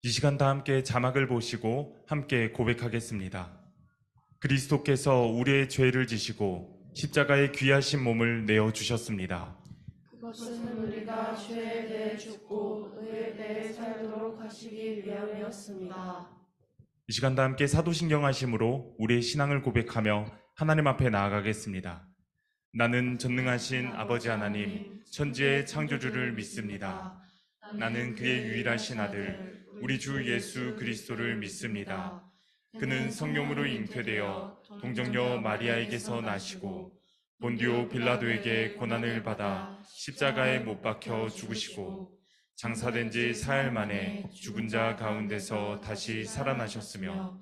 이 시간 다 함께 자막을 보시고 함께 고백하겠습니다. 그리스도께서 우리의 죄를 지시고 십자가에 귀하신 몸을 내어주셨습니다. 그것은 우리가 죄에 대해 죽고 의에 대해 살도록 하시기 위함이었습니다. 이 시간 다 함께 사도신경 하심으로 우리의 신앙을 고백하며 하나님 앞에 나아가겠습니다. 나는 전능하신 아버지 하나님, 천지의 창조주를 믿습니다. 나는 그의 유일하신 아들, 우리 주 예수 그리스도를 믿습니다. 그는 성령으로 잉태되어 동정녀 마리아에게서 나시고 본디오 빌라도에게 고난을 받아 십자가에 못 박혀 죽으시고 장사된 지 사흘 만에 죽은 자 가운데서 다시 살아나셨으며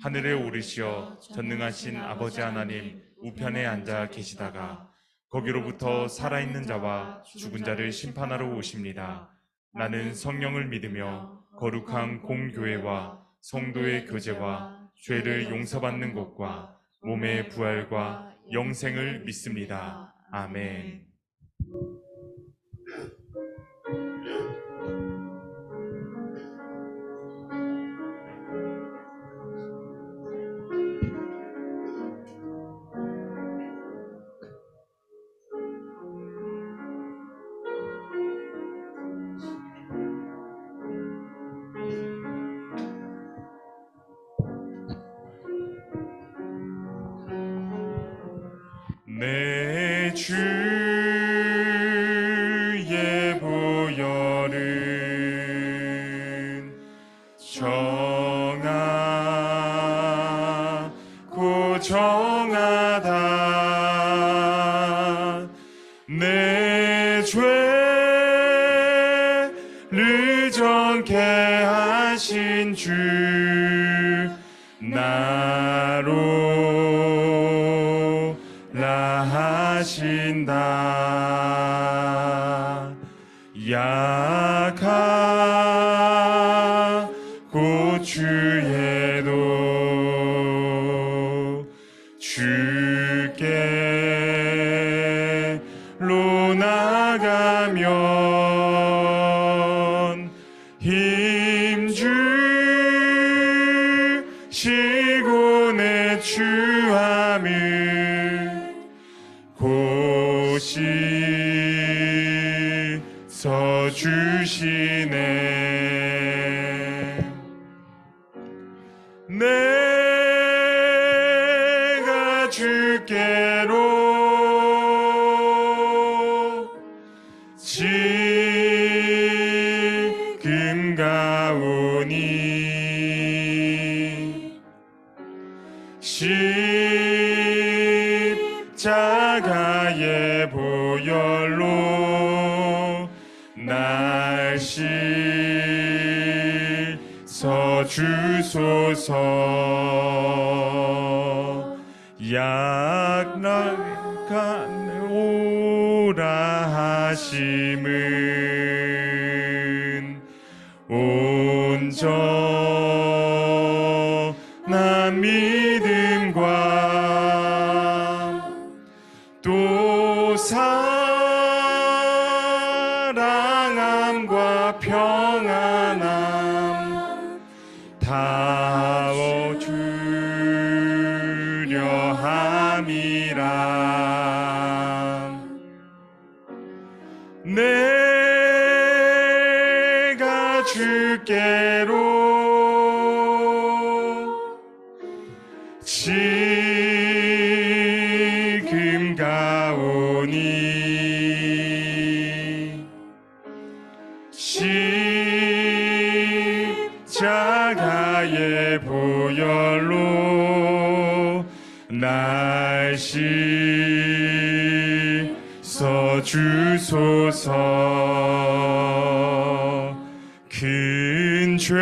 하늘에 오르시어 전능하신 아버지 하나님 우편에 앉아 계시다가 거기로부터 살아있는 자와 죽은 자를 심판하러 오십니다. 나는 성령을 믿으며 거룩한 공교회와 성도의 교제와 죄를 용서받는 것과 몸의 부활과 영생을 믿습니다. 아멘. 내 주의 보혈은 정하고 정하다. 내 죄를 정케 하신 주 나로 하신다. 약하고 주에도 주께로 나가면 힘주시고 내 주함을 고시 서주시네. 내가 주께로 지금 가오니 십자가의 보혈로 날 씻어 주소서. 약락한 오라 하심은 온전한 믿음과 또 사랑함과 평안함 다워 주려 함이라. 내가 주께로 지금 가오니 십자가의 보혈로 날 씻어 주소서. 큰 죄인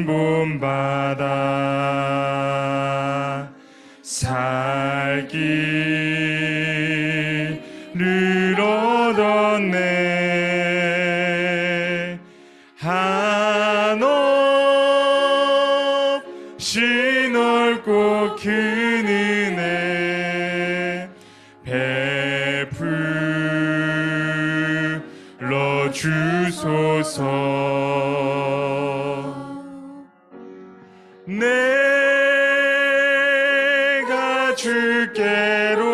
본받아 살기를 얻었네. 한없이 넓고 큰 은혜 베풀어 주소서. 내가 주께로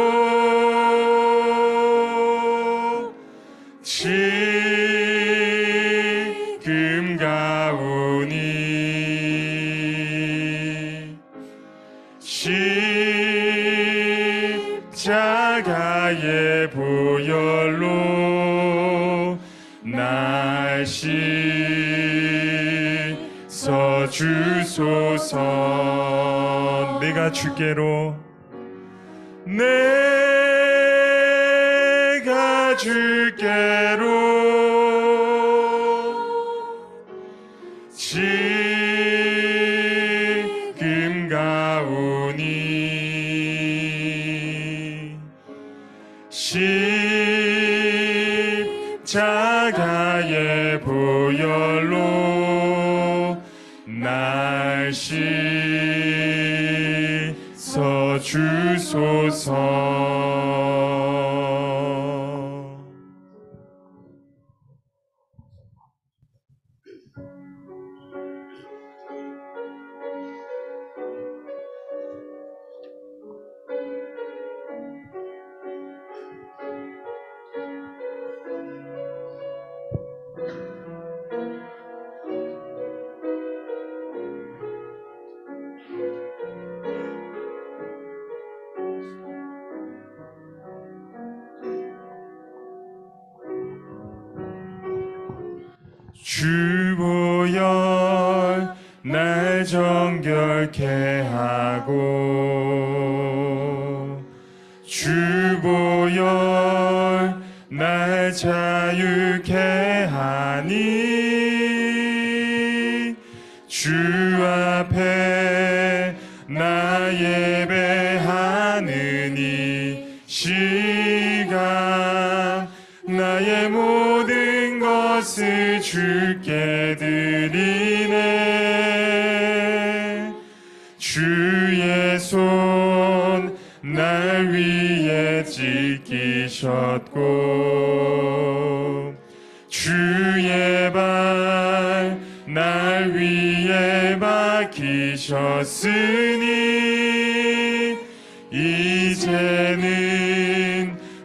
지금 가오니 십자가의 보혈로 날 씻어 주소서. 내가 주께로 내가 주께로 지금 가오니 십자가의 보혈로 날 씻어 주소서. 주보혈 날 정결케 하고 주보혈 날 자유케 하니 주 앞에 나 예배하는 이 시간 나의 모든 것을 주께 드리네. 주의 손 날 위에 찢기셨고 주의 발 날 위에 박히셨으니 이제는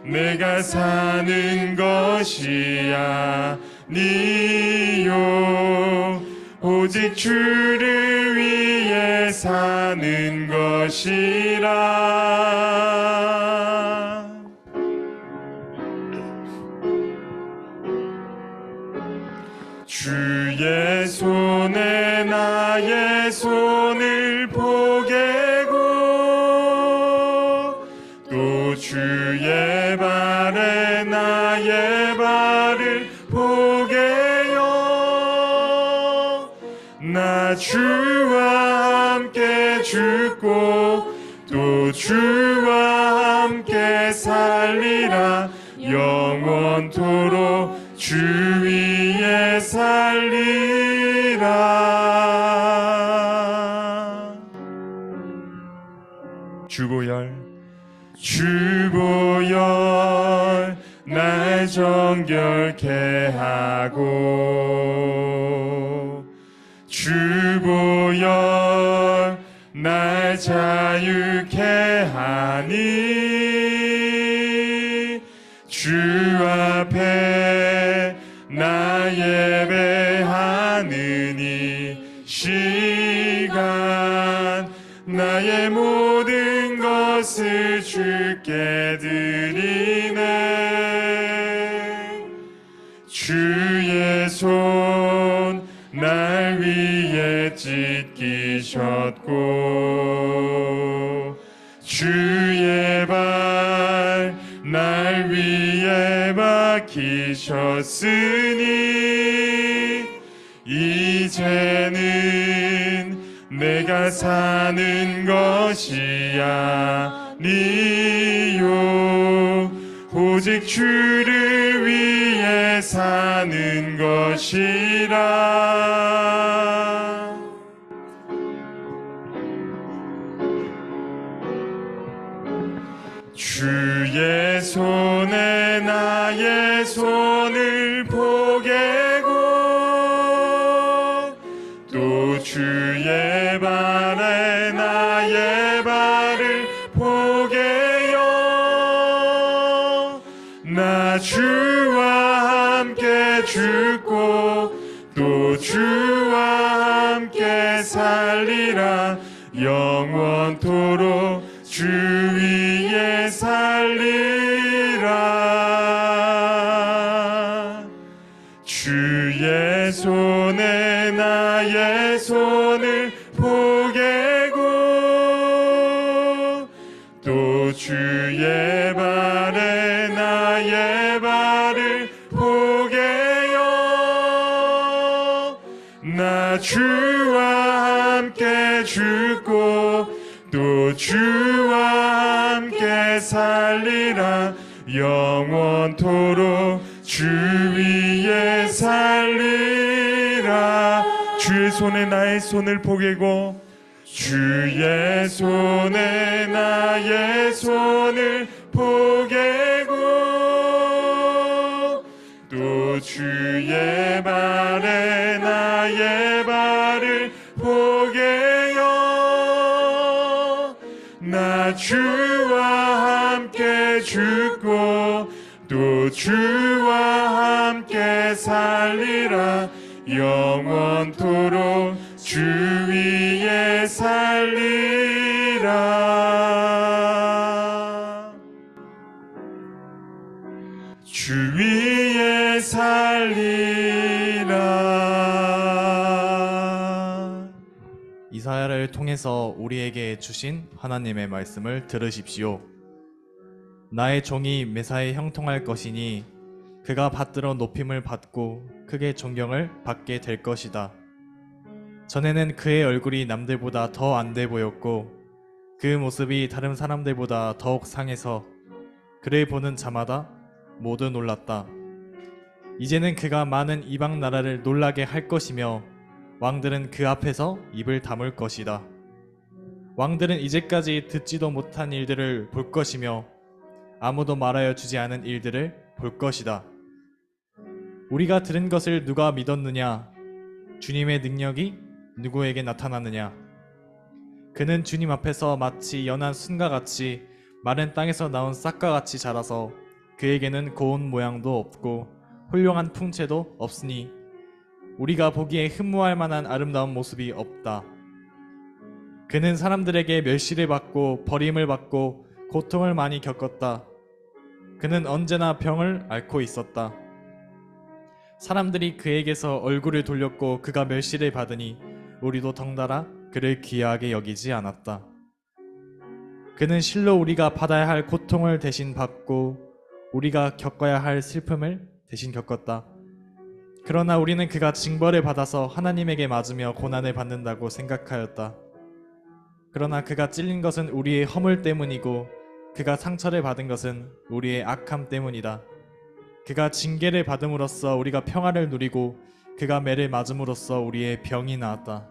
내가 사는 것이 아니요 오직 주를 위해 사는 것이라. 주의 손에 나의 손을 포개고 또 주의 발에 나의 발을 포개요. 나 주와 함께 죽고 또 주와 함께 살리라. 영원토록 주 위에 살리라. 주보혈 주보혈 날 정결케 하고 주보혈 날 자유케 하니 주 앞에 나 예배하는 이 시간 나의 모든 것을 주께 드리네. 주의 손 날 위에 찢기셨고 주의 발 날 위에 박히셨으니 이제는 내가 사는 것이 아니요 오직 주를 위해 사는 것이라. 주의 손에 나의 손을 포개고 죽고 또 주와 함께 살리라. 영원토록 주 위에 살리라. 주의 손에 나의 손을 포개고 또 주의 발에 나의 발을 포개요. 나 주와 함께 죽고 또 주와 함께 살리라. 영원토록 주 위에 살리라. 주의 손에 나의 손을 포개고 주의 손에 나의 손을 포개고 또 주의 발에 나의 발을 포개요. 나 주와 함께 죽고 또 주와 함께 살리라. 영원토록 주 위에 살리라. 주 위에 살리라. 이사야를 통해서 우리에게 주신 하나님의 말씀을 들으십시오. 나의 종이 매사에 형통할 것이니 그가 받들어 높임을 받고 크게 존경을 받게 될 것이다. 전에는 그의 얼굴이 남들보다 더 안 돼 보였고 그 모습이 다른 사람들보다 더욱 상해서 그를 보는 자마다 모두 놀랐다. 이제는 그가 많은 이방 나라를 놀라게 할 것이며 왕들은 그 앞에서 입을 다물 것이다. 왕들은 이제까지 듣지도 못한 일들을 볼 것이며 아무도 말하여 주지 않은 일들을 볼 것이다. 우리가 들은 것을 누가 믿었느냐? 주님의 능력이 누구에게 나타났느냐? 그는 주님 앞에서 마치 연한 순과 같이 마른 땅에서 나온 싹과 같이 자라서 그에게는 고운 모양도 없고 훌륭한 풍채도 없으니 우리가 보기에 흠모할 만한 아름다운 모습이 없다. 그는 사람들에게 멸시를 받고 버림을 받고 고통을 많이 겪었다. 그는 언제나 병을 앓고 있었다. 사람들이 그에게서 얼굴을 돌렸고 그가 멸시를 받으니 우리도 덩달아 그를 귀하게 여기지 않았다. 그는 실로 우리가 받아야 할 고통을 대신 받고 우리가 겪어야 할 슬픔을 대신 겪었다. 그러나 우리는 그가 징벌을 받아서 하나님에게 맞으며 고난을 받는다고 생각하였다. 그러나 그가 찔린 것은 우리의 허물 때문이고 그가 상처를 받은 것은 우리의 악함 때문이다. 그가 징계를 받음으로써 우리가 평화를 누리고 그가 매를 맞음으로써 우리의 병이 나았다.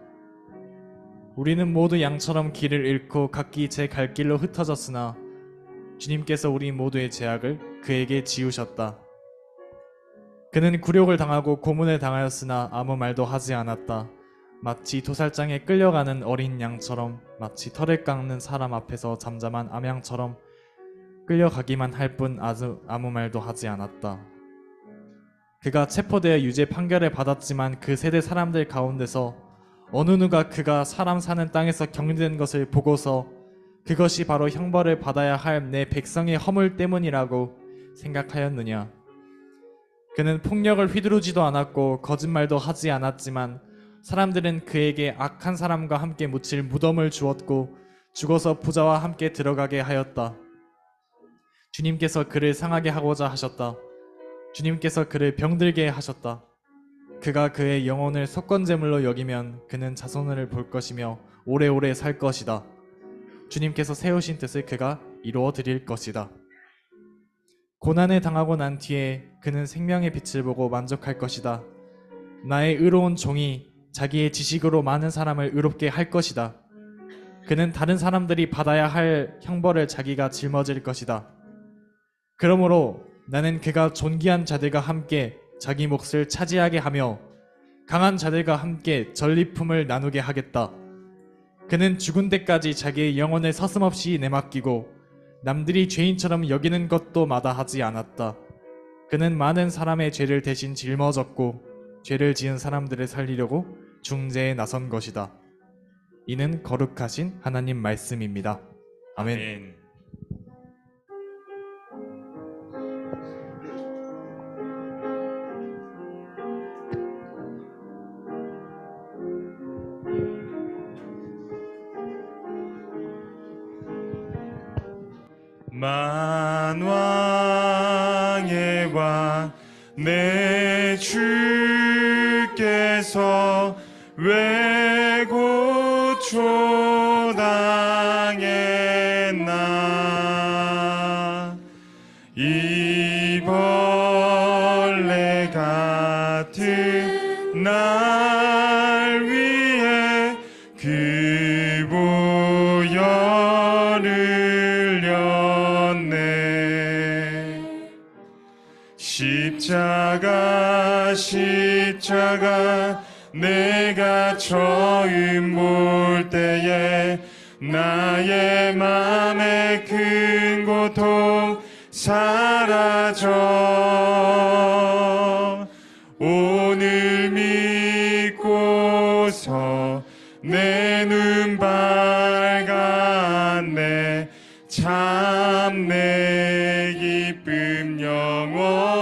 우리는 모두 양처럼 길을 잃고 각기 제 갈 길로 흩어졌으나 주님께서 우리 모두의 죄악을 그에게 지우셨다. 그는 굴욕을 당하고 고문을 당하였으나 아무 말도 하지 않았다. 마치 도살장에 끌려가는 어린 양처럼, 마치 털을 깎는 사람 앞에서 잠잠한 암양처럼 끌려가기만 할 뿐 아무 말도 하지 않았다. 그가 체포되어 유죄 판결을 받았지만 그 세대 사람들 가운데서 어느 누가 그가 사람 사는 땅에서 격리된 것을 보고서 그것이 바로 형벌을 받아야 할 내 백성의 허물 때문이라고 생각하였느냐? 그는 폭력을 휘두르지도 않았고 거짓말도 하지 않았지만 사람들은 그에게 악한 사람과 함께 묻힐 무덤을 주었고 죽어서 부자와 함께 들어가게 하였다. 주님께서 그를 상하게 하고자 하셨다. 주님께서 그를 병들게 하셨다. 그가 그의 영혼을 속건제물로 여기면 그는 자손을 볼 것이며 오래오래 살 것이다. 주님께서 세우신 뜻을 그가 이루어 드릴 것이다. 고난을 당하고 난 뒤에 그는 생명의 빛을 보고 만족할 것이다. 나의 의로운 종이 자기의 지식으로 많은 사람을 의롭게 할 것이다. 그는 다른 사람들이 받아야 할 형벌을 자기가 짊어질 것이다. 그러므로 나는 그가 존귀한 자들과 함께 자기 몫을 차지하게 하며 강한 자들과 함께 전리품을 나누게 하겠다. 그는 죽은 데까지 자기의 영혼을 서슴없이 내맡기고 남들이 죄인처럼 여기는 것도 마다하지 않았다. 그는 많은 사람의 죄를 대신 짊어졌고 죄를 지은 사람들을 살리려고 중재에 나선 것이다. 이는 거룩하신 하나님 말씀입니다. 아멘. 아멘. 만왕의 왕 내 주께서 왜 고초당했나 이 벌레 같은 날 위해 그 보혈을 흘렸네. 십자가 내가 처음 볼 때에 나의 맘의 큰 고통 사라져. 오늘 믿고서 내 눈 밝았네. 참 내 기쁨 영원하도다.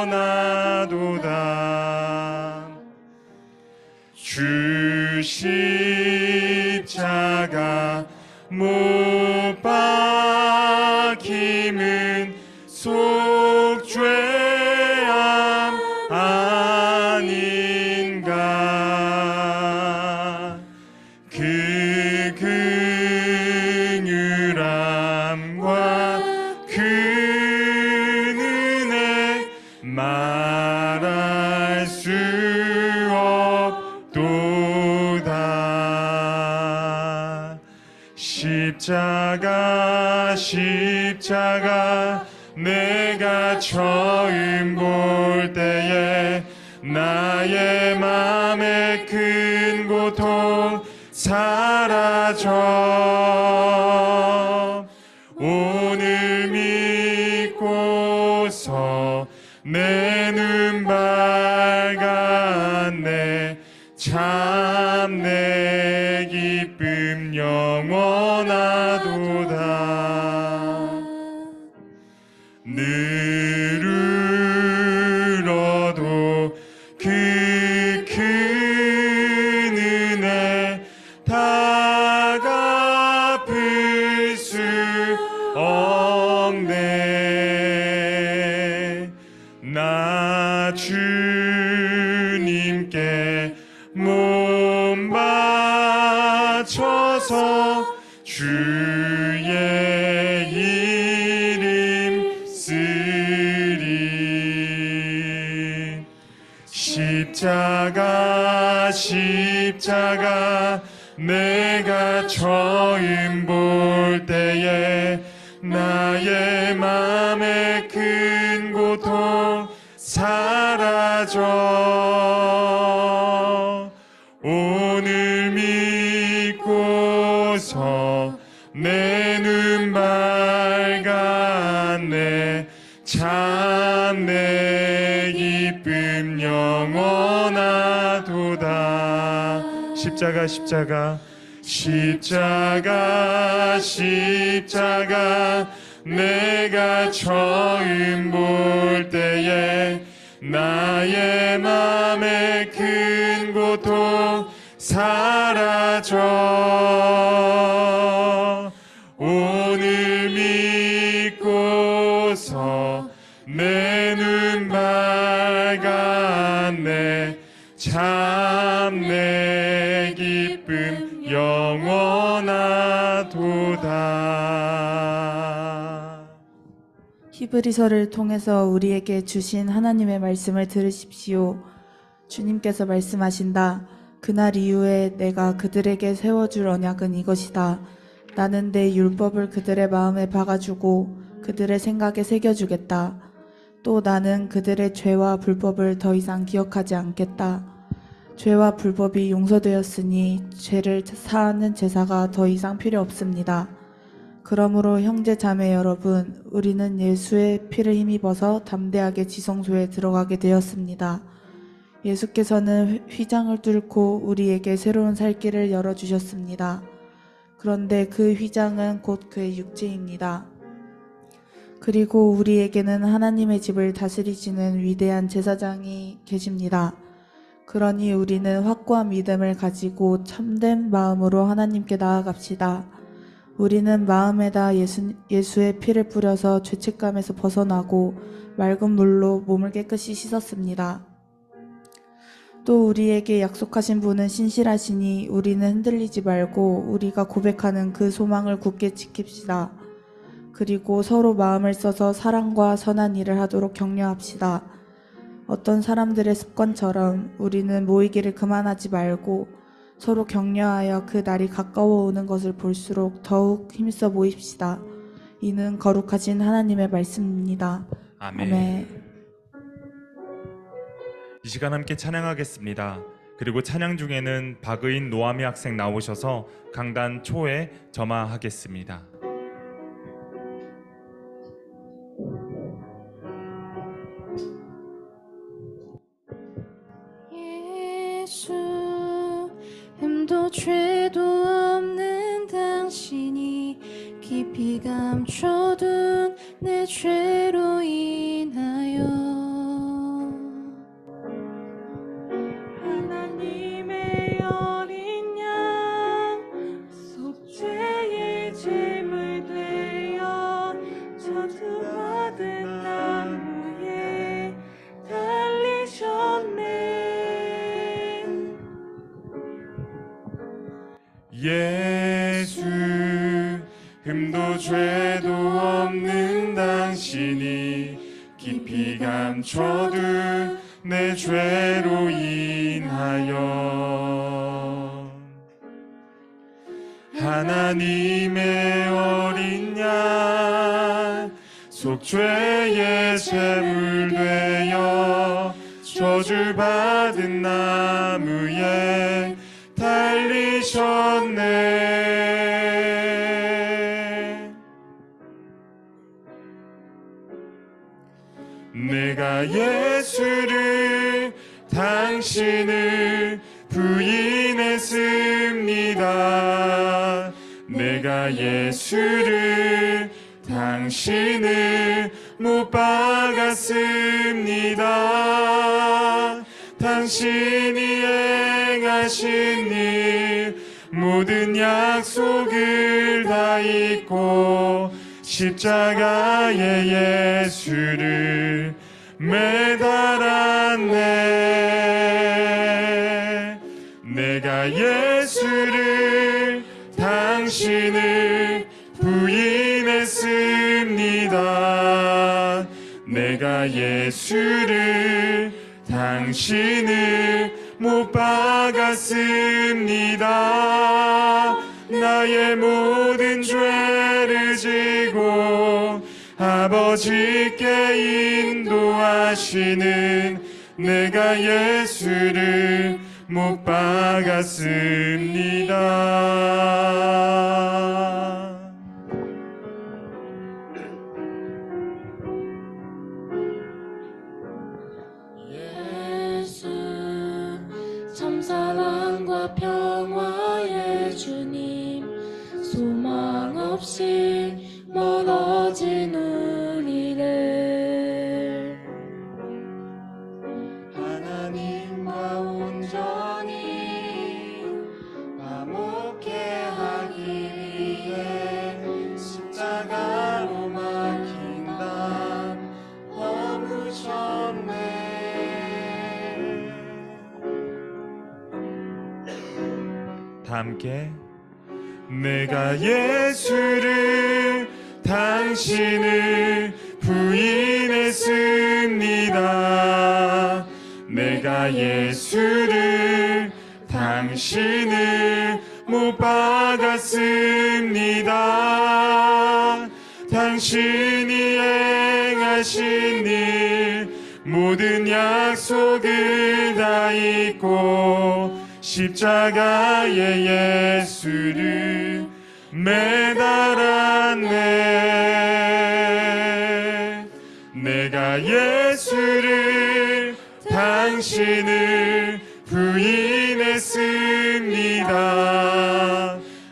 주 십자가 못 박힘은 속죄함 아닌가. 그 긍휼함과 그 은혜 말할 수 없도다. 십자가 내가 처음 볼 때에 나의 맘의 큰 고통 사라져. 오늘 믿고서 내 눈 밝았네. 참 내 기쁨 영원하도다. 늘 울어도 그 큰 은혜 다 갚을 수 없네. 나 주님께 몸 바쳐서 주의 이름 쓰리. 십자가 내가 처음 볼 때에 나의 맘의 큰 고통 사라져. 오늘 믿고서 내 눈 밝았네. 참 내 기쁨 영원하도다. 십자가 내가 처음 볼 때에 나의 맘의 큰 고통 사라져. 오늘 믿고서 내 눈 밝았네. 참 내 기쁨 영원하도다. 히브리서를 통해서 우리에게 주신 하나님의 말씀을 들으십시오. 주님께서 말씀하신다. 그날 이후에 내가 그들에게 세워줄 언약은 이것이다. 나는 내 율법을 그들의 마음에 박아주고 그들의 생각에 새겨주겠다. 또 나는 그들의 죄와 불법을 더 이상 기억하지 않겠다. 죄와 불법이 용서되었으니 죄를 사하는 제사가 더 이상 필요 없습니다. 그러므로 형제 자매 여러분, 우리는 예수의 피를 힘입어서 담대하게 지성소에 들어가게 되었습니다. 예수께서는 휘장을 뚫고 우리에게 새로운 살 길을 열어주셨습니다. 그런데 그 휘장은 곧 그의 육체입니다. 그리고 우리에게는 하나님의 집을 다스리시는 위대한 제사장이 계십니다. 그러니 우리는 확고한 믿음을 가지고 참된 마음으로 하나님께 나아갑시다. 우리는 마음에다 예수의 피를 뿌려서 죄책감에서 벗어나고 맑은 물로 몸을 깨끗이 씻었습니다. 또 우리에게 약속하신 분은 신실하시니 우리는 흔들리지 말고 우리가 고백하는 그 소망을 굳게 지킵시다. 그리고 서로 마음을 써서 사랑과 선한 일을 하도록 격려합시다. 어떤 사람들의 습관처럼 우리는 모이기를 그만하지 말고 서로 격려하여 그 날이 가까워 오는 것을 볼수록 더욱 힘써 모입시다. 이는 거룩하신 하나님의 말씀입니다. 아멘. 이 시간 함께 찬양하겠습니다. 그리고 찬양 중에는 박의인 노아미 학생 나오셔서 강단 초에 점화하겠습니다. 예수, 흠도 죄도 없는 당신이 깊이 감춰둔 내 죄로 인하여 하나님의 어린 양 속죄의 제물 되어 저주받은 나무에 달리셨네. 예수, 흠도 죄도 없는 당신이 깊이 감춰둔 내 죄로 인하여 하나님의 어린 양 속죄의 제물 되어 저주받은 나무에 달리셨네. 내가 예수를 당신을 부인했습니다. 내가 예수를 당신을 못 박았습니다. 당신이 행하신 일 모든 약속을 다 잊고 십자가에 예수를 매달았네. 내가 예수를 당신을 부인했습니다. 내가 예수를 당신을 못 박았습니다. 나의 모든 죄를 지고 아버지께 인도하시는 내가 예수를 못 박았습니다. 예수, 참사랑과 평화의 주님, 소망 없이 멀어진 우리를 하나님과 온전히 화목케 하기 위해 십자가로 막힌 담 허무셨네. 다 함께 내가 예수를 당신을 부인했습니다. 내가 예수를 당신을 못 박았습니다. 당신이 행하신 일 모든 약속을 다 잊고 십자가에 예수를 매달았네. 내가 예수를 당신을 당신을 부인했습니다.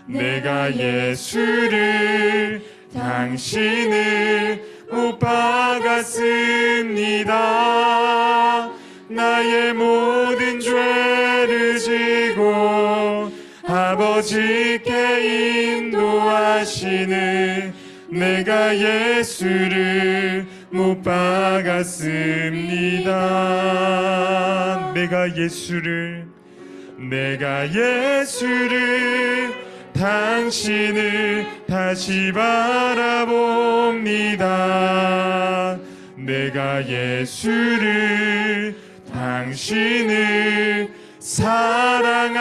내가 예수를 당신을 못 박았습니다. 나의 모든 죄를 지고 아버지께 인도하시는 내가 예수를 못 박았습니다. 내가 예수를 당신을 다시 바라봅니다. 내가 예수를 당신을 사랑합니다.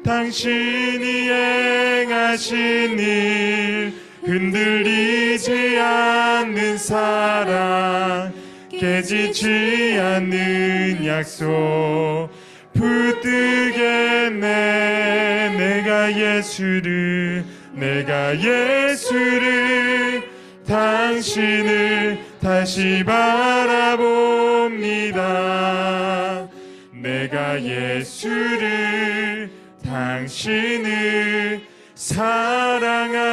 당신이 행하신 일 흔들리지 않는 사랑 깨지지 않는 약속 붙들겠네. 내가 예수를 당신을 다시 바라봅니다. 내가 예수를 당신을 사랑합니다.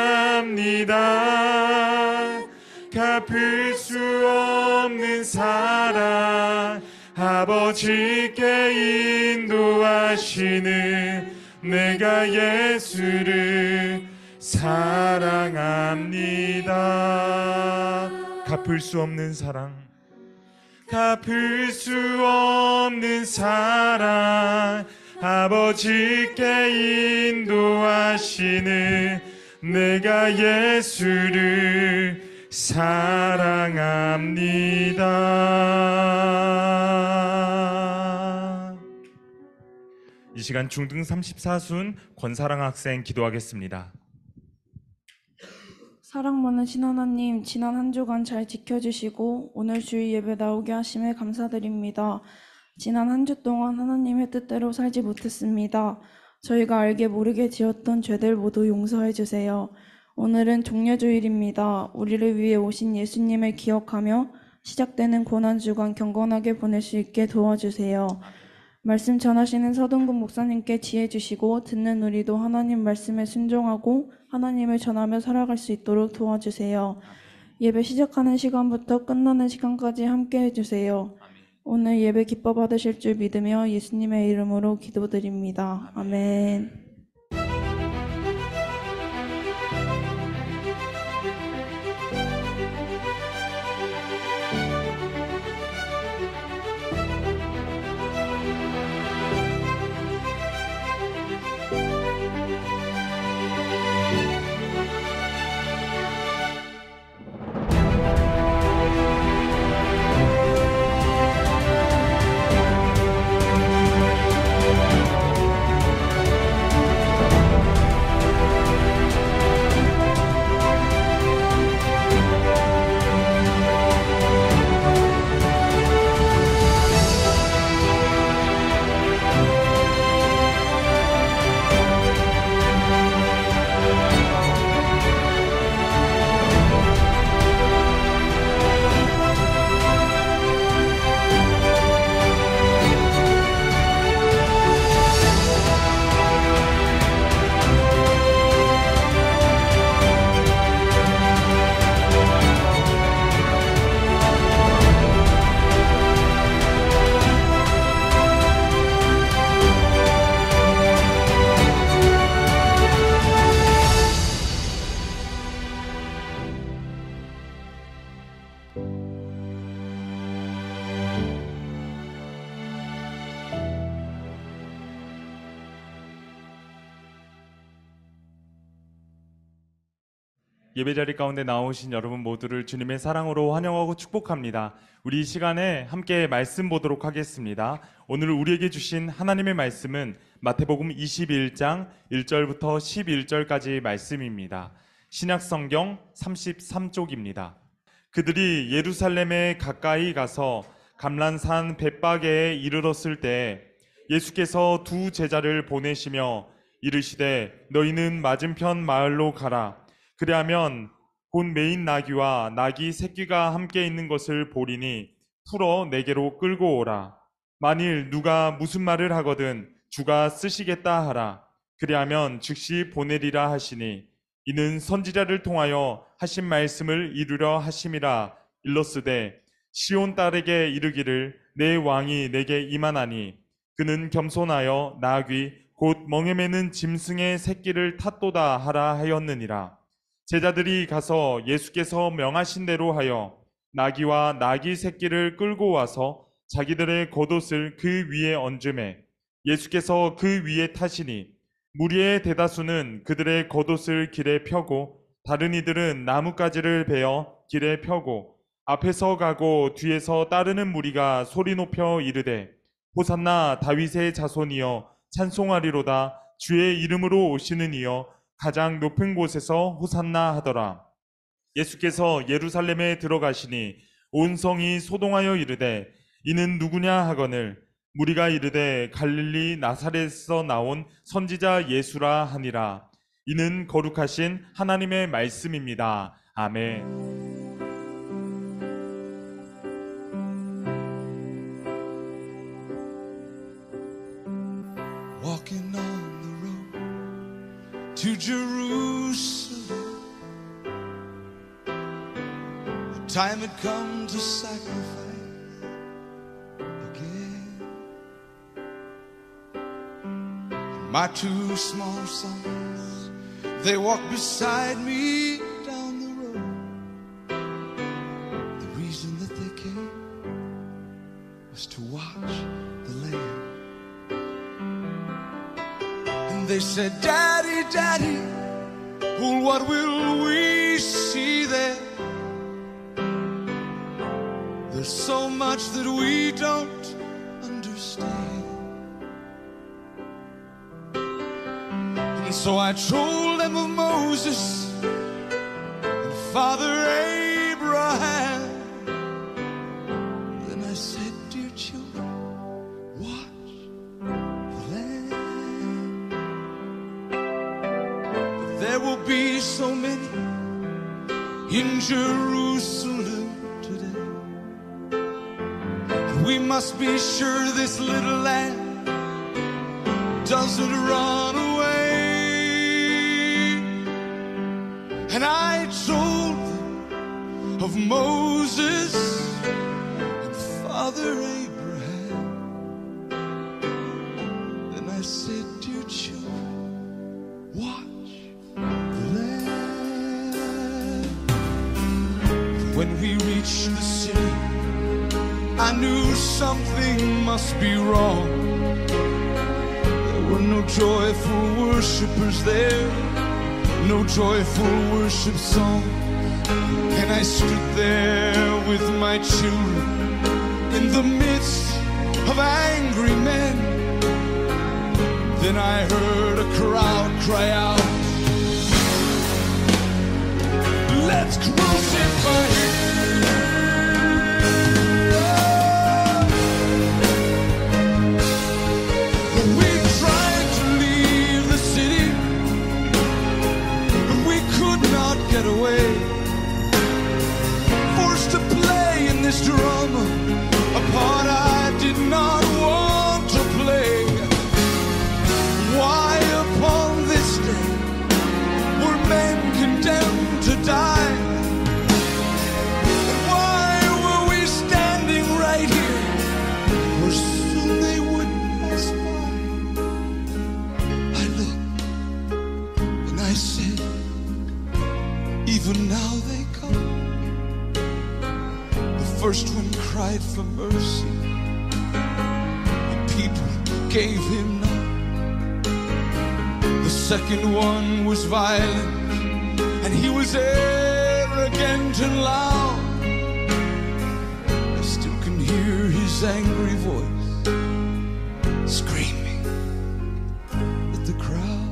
갚을 수 없는 사랑 아버지께 인도하시는 내가 예수를 사랑합니다. 갚을 수 없는 사랑 아버지께 인도하시는 내가 예수를 사랑합니다. 이 시간 중등 34순 권사랑 학생 기도하겠습니다. 사랑 많으신 하나님, 지난 한 주간 잘 지켜주시고 오늘 주일 예배 나오게 하심에 감사드립니다. 지난 한 주 동안 하나님의 뜻대로 살지 못했습니다. 저희가 알게 모르게 지었던 죄들 모두 용서해 주세요. 오늘은 종려주일입니다. 우리를 위해 오신 예수님을 기억하며 시작되는 고난주간 경건하게 보낼 수 있게 도와주세요. 말씀 전하시는 서동근 목사님께 지혜 주시고 듣는 우리도 하나님 말씀에 순종하고 하나님을 전하며 살아갈 수 있도록 도와주세요. 예배 시작하는 시간부터 끝나는 시간까지 함께 해주세요. 오늘 예배 기뻐 받으실 줄 믿으며 예수님의 이름으로 기도드립니다. 아멘. 예배자리 가운데 나오신 여러분 모두를 주님의 사랑으로 환영하고 축복합니다. 우리 이 시간에 함께 말씀 보도록 하겠습니다. 오늘 우리에게 주신 하나님의 말씀은 마태복음 21장 1절부터 11절까지 말씀입니다. 신약성경 33쪽입니다. 그들이 예루살렘에 가까이 가서 감람산 벳바게에 이르렀을 때 예수께서 두 제자를 보내시며 이르시되 너희는 맞은편 마을로 가라. 그리하면 곧 메인 나귀와 나귀 새끼가 함께 있는 것을 보리니 풀어 내게로 끌고 오라. 만일 누가 무슨 말을 하거든 주가 쓰시겠다 하라. 그리하면 즉시 보내리라 하시니 이는 선지자를 통하여 하신 말씀을 이루려 하심이라. 일러스되 시온 딸에게 이르기를 내 왕이 내게 임하나니 그는 겸손하여 나귀 곧 멍에 매는 짐승의 새끼를 탔도다 하라 하였느니라. 제자들이 가서 예수께서 명하신 대로 하여 나귀와 나귀 새끼를 끌고 와서 자기들의 겉옷을 그 위에 얹음에 예수께서 그 위에 타시니 무리의 대다수는 그들의 겉옷을 길에 펴고 다른 이들은 나뭇가지를 베어 길에 펴고 앞에서 가고 뒤에서 따르는 무리가 소리 높여 이르되 호산나 다윗의 자손이여 찬송하리로다. 주의 이름으로 오시는 이여 가장 높은 곳에서 호산나 하더라. 예수께서 예루살렘에 들어가시니 온 성이 소동하여 이르되 이는 누구냐 하거늘 무리가 이르되 갈릴리 나사렛에서 나온 선지자 예수라 하니라. 이는 거룩하신 하나님의 말씀입니다. 아멘. Walking on the road to Jerusalem, the time had come to sacrifice again. And my two small sons, they walked beside me down the road. The reason that they came was to watch the Lamb. They said, Daddy, Daddy, oh, what will we see there? There's so much that we don't understand. And so I told them of Moses and Father Abraham. Then I said, dear children, watch the Lamb. There will be so many in Jerusalem today. And we must be sure this little lamb doesn't run away. And I told them of Moses and Father Abraham. Then I said, dear children, watch the Lamb. When we reached the city, I knew something must be wrong. There were no joyful worshipers there, no joyful worship song. And I stood there with my children in the midst of angry men. Then I heard a crowd cry out, let's crucify him. We tried to leave the city, but we could not get away. Forced to play in this drama, a part I did not want to play. Why upon this day were men condemned to die? And why were we standing right here where soon they would pass by? I looked and I said, even now they come. The first one cried for mercy, the people gave him none. The second one was violent, and he was arrogant and loud. I still can hear his angry voice screaming at the crowd.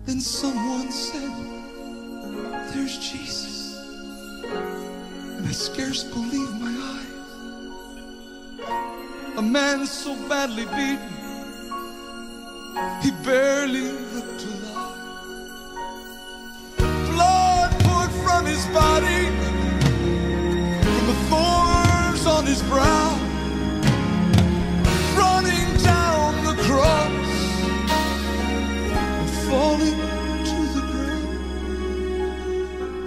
Then someone said, there's Jesus. And I scarce believed my eyes. A man so badly beaten, he barely looked alive. Blood poured from his body, from the his brow, running down the cross and falling to the ground.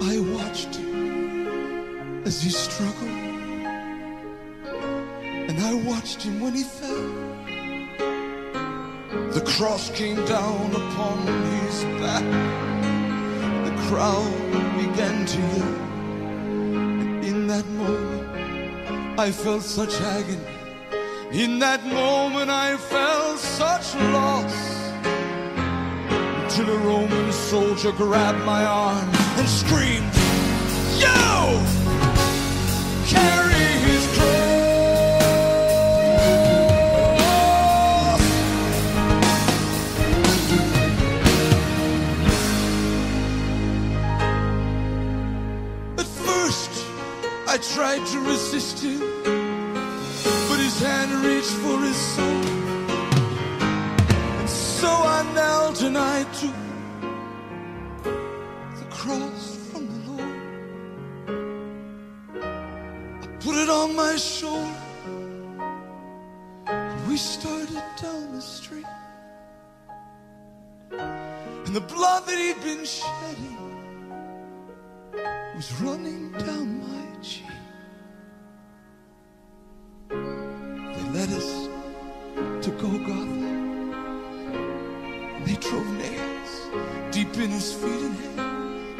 I watched him as he struggled, and I watched him when he fell. The cross came down upon his back. The crowd began to yell. And in that moment, I felt such agony. In that moment, I felt such loss. Until a Roman soldier grabbed my arm and screamed, "You! Carry his cross!" I tried to resist him, but his hand reached for his soul. And so I knelt and I took the cross from the Lord. I put it on my shoulder, and we started down the street. And the blood that he'd been shedding was running down my cheek. They led us to Golgotha, and they drove nails deep in his feet and hands.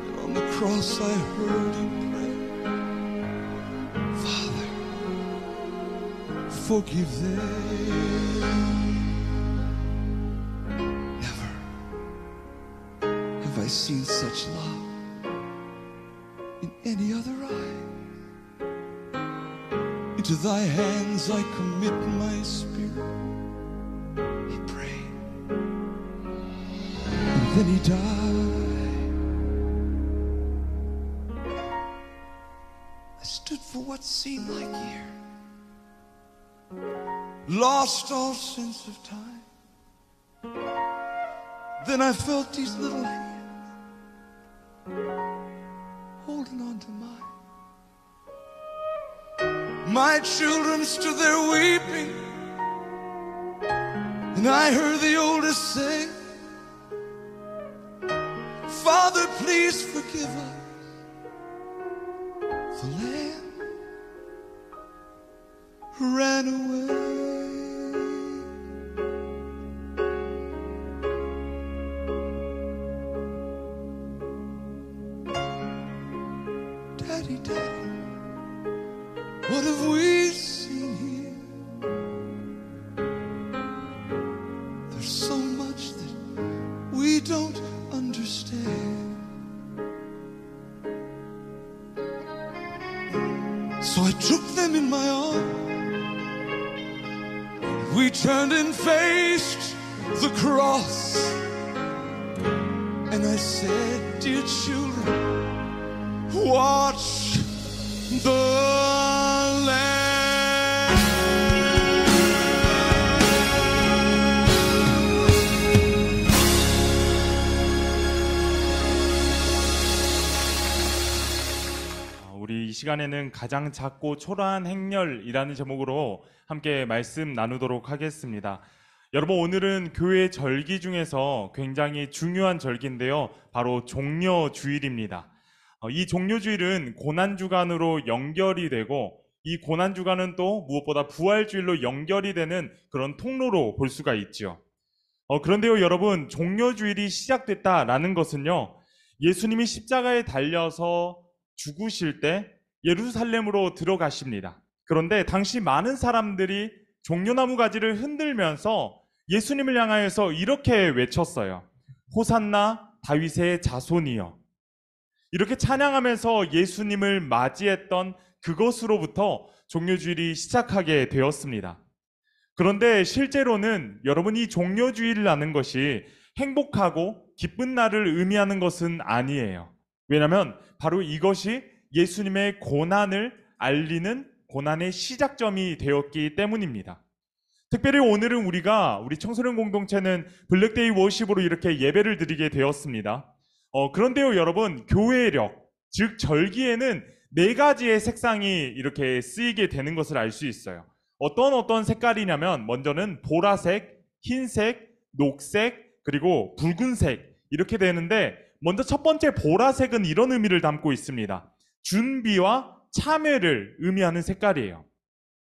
And on the cross I heard him pray, "Father, forgive them." Never have I seen such love in any other eye. Into thy hands I commit my spirit, he prayed, and then he died. I stood for what seemed like years, lost all sense of time. Then I felt these little hands holding on to mine. My children stood there weeping, and I heard the oldest say, "Father, please forgive us. The lamb ran away." Daddy, Daddy, what have we seen here? There's so much that we don't understand. So I took them in my arms. We turned and faced the cross. And I said, "Dear children, watch the Lamb." 우리 이 시간에는 가장 작고 초라한 행렬이라는 제목으로 함께 말씀 나누도록 하겠습니다. 여러분, 오늘은 교회 절기 중에서 굉장히 중요한 절기인데요. 바로 종려주일입니다. 이 종려주일은 고난주간으로 연결이 되고, 이 고난주간은 또 무엇보다 부활주일로 연결이 되는 그런 통로로 볼 수가 있죠. 그런데요, 여러분, 종려주일이 시작됐다라는 것은요, 예수님이 십자가에 달려서 죽으실 때 예루살렘으로 들어가십니다. 그런데 당시 많은 사람들이 종려나무 가지를 흔들면서 예수님을 향하여서 이렇게 외쳤어요. 호산나 다윗의 자손이여. 이렇게 찬양하면서 예수님을 맞이했던 그것으로부터 종려주일이 시작하게 되었습니다. 그런데 실제로는 여러분, 이 종려주일이라는 것이 행복하고 기쁜 날을 의미하는 것은 아니에요. 왜냐하면 바로 이것이 예수님의 고난을 알리는 고난의 시작점이 되었기 때문입니다. 특별히 오늘은 우리 청소년 공동체는 블랙데이 워십으로 이렇게 예배를 드리게 되었습니다. 그런데요, 여러분, 교회력, 즉 절기에는 네 가지의 색상이 이렇게 쓰이게 되는 것을 알 수 있어요. 어떤 색깔이냐면 먼저는 보라색, 흰색, 녹색, 그리고 붉은색 이렇게 되는데 먼저 첫 번째 보라색은 이런 의미를 담고 있습니다. 준비와 참회를 의미하는 색깔이에요.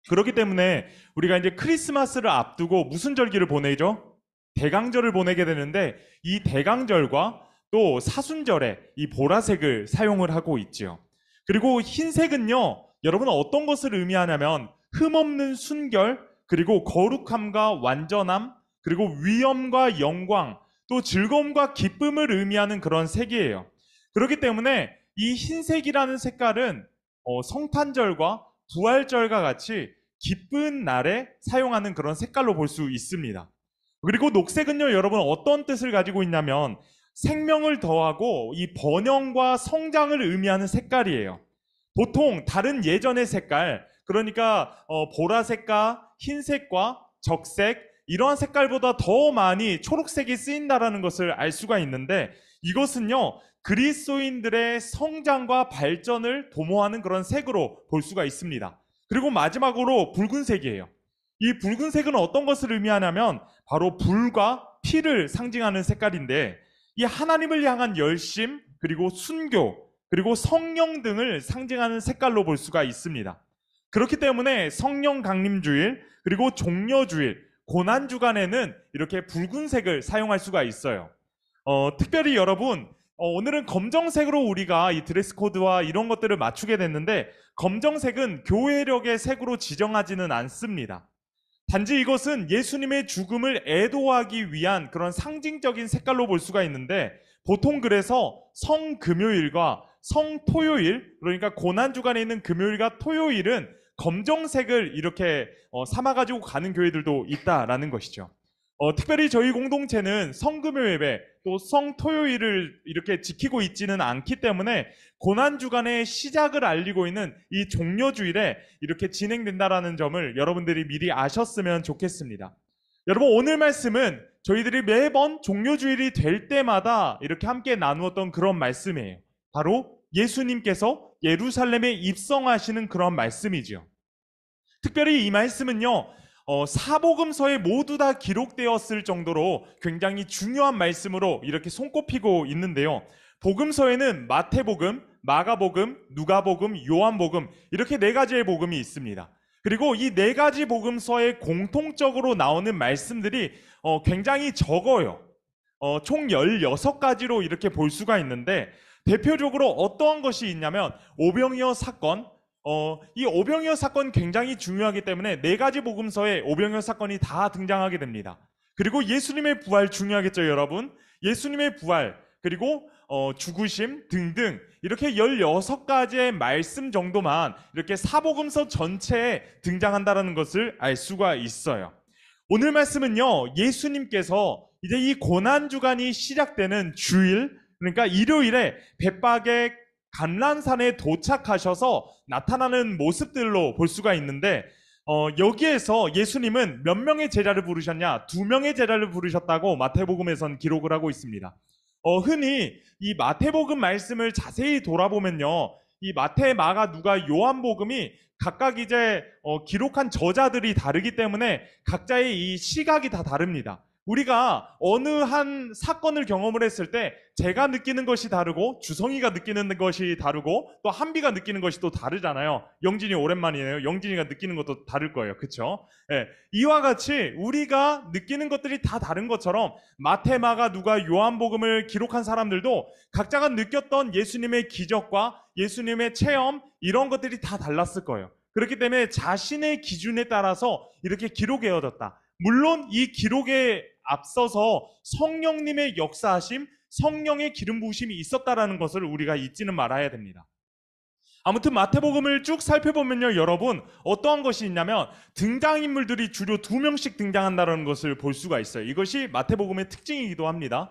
그렇기 때문에 우리가 이제 크리스마스를 앞두고 무슨 절기를 보내죠? 대강절을 보내게 되는데 이 대강절과 또 사순절에 이 보라색을 사용을 하고 있지요. 그리고 흰색은요, 여러분 어떤 것을 의미하냐면 흠없는 순결, 그리고 거룩함과 완전함, 그리고 위엄과 영광, 또 즐거움과 기쁨을 의미하는 그런 색이에요. 그렇기 때문에 이 흰색이라는 색깔은 성탄절과 부활절과 같이 기쁜 날에 사용하는 그런 색깔로 볼 수 있습니다. 그리고 녹색은요, 여러분 어떤 뜻을 가지고 있냐면 생명을 더하고 이 번영과 성장을 의미하는 색깔이에요. 보통 다른 예전의 색깔, 그러니까 보라색과 흰색과 적색 이러한 색깔보다 더 많이 초록색이 쓰인다라는 것을 알 수가 있는데 이것은요, 그리스도인들의 성장과 발전을 도모하는 그런 색으로 볼 수가 있습니다. 그리고 마지막으로 붉은색이에요. 이 붉은색은 어떤 것을 의미하냐면 바로 불과 피를 상징하는 색깔인데 이 하나님을 향한 열심, 그리고 순교, 그리고 성령 등을 상징하는 색깔로 볼 수가 있습니다. 그렇기 때문에 성령 강림주일, 그리고 종려주일, 고난주간에는 이렇게 붉은색을 사용할 수가 있어요. 특별히 여러분, 오늘은 검정색으로 우리가 이 드레스 코드와 이런 것들을 맞추게 됐는데 검정색은 교회력의 색으로 지정하지는 않습니다. 단지 이것은 예수님의 죽음을 애도하기 위한 그런 상징적인 색깔로 볼 수가 있는데 보통 그래서 성금요일과 성토요일, 그러니까 고난주간에 있는 금요일과 토요일은 검정색을 이렇게 삼아가지고 가는 교회들도 있다라는 것이죠. 특별히 저희 공동체는 성금요 예배 또 성토요일을 이렇게 지키고 있지는 않기 때문에 고난주간의 시작을 알리고 있는 이 종려주일에 이렇게 진행된다라는 점을 여러분들이 미리 아셨으면 좋겠습니다. 여러분 오늘 말씀은 저희들이 매번 종려주일이 될 때마다 이렇게 함께 나누었던 그런 말씀이에요. 바로 예수님께서 예루살렘에 입성하시는 그런 말씀이지요. 특별히 이 말씀은요, 사복음서에 모두 다 기록되었을 정도로 굉장히 중요한 말씀으로 이렇게 손꼽히고 있는데요. 복음서에는 마태복음, 마가복음, 누가복음, 요한복음 이렇게 네 가지의 복음이 있습니다. 그리고 이 네 가지 복음서에 공통적으로 나오는 말씀들이 굉장히 적어요. 총 16가지로 이렇게 볼 수가 있는데 대표적으로 어떠한 것이 있냐면 오병이어 사건, 이 오병이어 사건 굉장히 중요하기 때문에 네 가지 복음서에 오병이어 사건이 다 등장하게 됩니다. 그리고 예수님의 부활 중요하겠죠, 여러분? 예수님의 부활, 그리고 죽으심 등등 이렇게 16가지의 말씀 정도만 이렇게 사복음서 전체에 등장한다는 것을 알 수가 있어요. 오늘 말씀은요, 예수님께서 이제 이 고난주간이 시작되는 주일, 그러니까 일요일에 벳박의 감람산에 도착하셔서 나타나는 모습들로 볼 수가 있는데 여기에서 예수님은 몇 명의 제자를 부르셨냐? 2명의 제자를 부르셨다고 마태복음에선 기록을 하고 있습니다. 흔히 이 마태복음 말씀을 자세히 돌아보면요, 이 마태, 마가, 누가, 요한복음이 각각 이제 기록한 저자들이 다르기 때문에 각자의 이 시각이 다 다릅니다. 우리가 어느 한 사건을 경험을 했을 때 제가 느끼는 것이 다르고 주성이가 느끼는 것이 다르고 또 한비가 느끼는 것이 또 다르잖아요. 영진이 오랜만이네요. 영진이가 느끼는 것도 다를 거예요. 그렇죠? 네. 이와 같이 우리가 느끼는 것들이 다 다른 것처럼 마태, 마가, 누가, 요한복음을 기록한 사람들도 각자가 느꼈던 예수님의 기적과 예수님의 체험 이런 것들이 다 달랐을 거예요. 그렇기 때문에 자신의 기준에 따라서 이렇게 기록해어졌다. 물론 이 기록에 앞서서 성령님의 역사하심, 성령의 기름 부으심이 있었다라는 것을 우리가 잊지는 말아야 됩니다. 아무튼 마태복음을 쭉 살펴보면요, 여러분 어떠한 것이 있냐면 등장인물들이 주로 2명씩 등장한다는 것을 볼 수가 있어요. 이것이 마태복음의 특징이기도 합니다.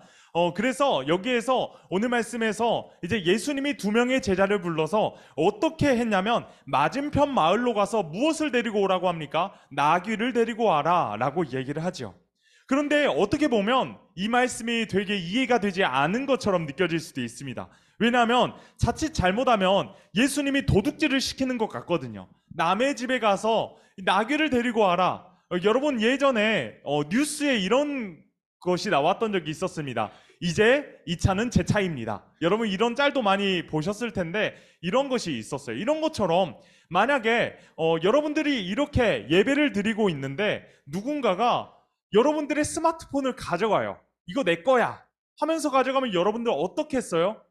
그래서 여기에서 오늘 말씀에서 이제 예수님이 2명의 제자를 불러서 어떻게 했냐면 맞은편 마을로 가서 무엇을 데리고 오라고 합니까? 나귀를 데리고 와라 라고 얘기를 하죠. 그런데 어떻게 보면 이 말씀이 되게 이해가 되지 않은 것처럼 느껴질 수도 있습니다. 왜냐하면 자칫 잘못하면 예수님이 도둑질을 시키는 것 같거든요. 남의 집에 가서 나귀를 데리고 와라. 여러분 예전에 뉴스에 이런 것이 나왔던 적이 있었습니다. 이제 이 차는 제 차입니다. 여러분 이런 짤도 많이 보셨을 텐데 이런 것이 있었어요. 이런 것처럼 만약에 여러분들이 이렇게 예배를 드리고 있는데 누군가가 여러분들의 스마트폰을 가져가요. 이거 내 거야 하면서 가져가면 여러분들 어떻게 했어요?